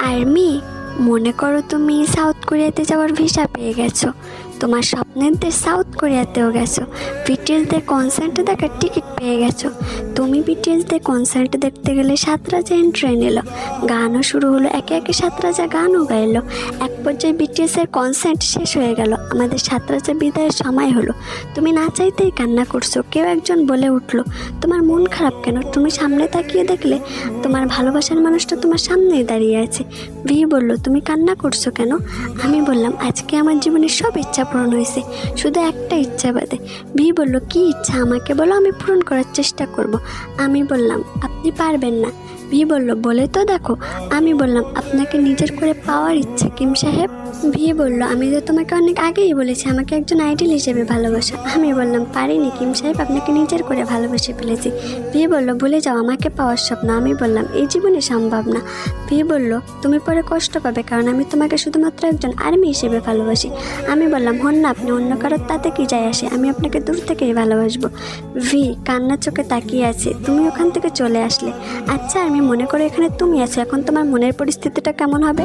Army, মনে করো তুমি সাউথ কোরিয়াতে যাওয়ার ভিসা পেয়ে গেছো, তোমার স্বপ্নের দেশ সাউথ কোরিয়াতেও গেছো, বিটিএসদের কনসার্ট দেখার টিকিট পেয়ে গেছো। তুমি বিটিএসদের কনসার্ট দেখতে গেলে 7 রাজা ট্রেন এলো, গানও শুরু হলো, একে একে 7 রাজা গানও গাইলো। এক পর্যায়ে বিটিএসের কনসার্ট শেষ হয়ে গেল, আমাদের 7 রাজা বিদায়ের সময় হলো। তুমি না চাইতেই কান্না করছো। কেউ একজন বলে উঠলো, তোমার মন খারাপ কেন? তুমি সামনে তাকিয়ে দেখলে তোমার ভালোবাসার মানুষটা তোমার সামনেই দাঁড়িয়ে আছে। ভি বলল, তুমি কান্না করছো কেন? আমি বললাম, আজকে আমার জীবনের সব ইচ্ছা পূরণ হয়েছে, শুধু একটা ইচ্ছা বাদে। ভি বলল, কি ইচ্ছা আমাকে বলো, আমি পূরণ করার চেষ্টা করব। আমি বললাম, আপনি পারবেন না। ভি বলল, বলে তো দেখো। আমি বললাম, আপনাকে নিজের করে পাওয়ার ইচ্ছা কিম সাহেব। ভি বলল, আমি তো তোমাকে অনেক আগেই বলেছি আমাকে একজন আইডল হিসেবে ভালোবাসা। আমি বললাম, পারিনি কিম সাহেব, আপনাকে নিজের করে ভালোবেসে ফেলেছি। ভি বলল, ভুলে যাও আমাকে পাওয়ার স্বপ্ন। আমি বললাম, এই জীবনে সম্ভব না। ভি বলল, তুমি পরে কষ্ট পাবে, কারণ আমি তোমাকে শুধুমাত্র একজন আর্মি হিসেবে ভালোবাসি। আমি বললাম, হন না আপনি অন্য কারোর, তাতে কি যায় আসে, আমি আপনাকে দূর থেকেই ভালোবাসবো। ভি কান্নার চোখে তাকিয়ে আছে। তুমি ওখান থেকে চলে আসলে। আচ্ছা আমি মনে করো এখানে তুমি আছো, এখন তোমার মনের পরিস্থিতিটা কেমন হবে?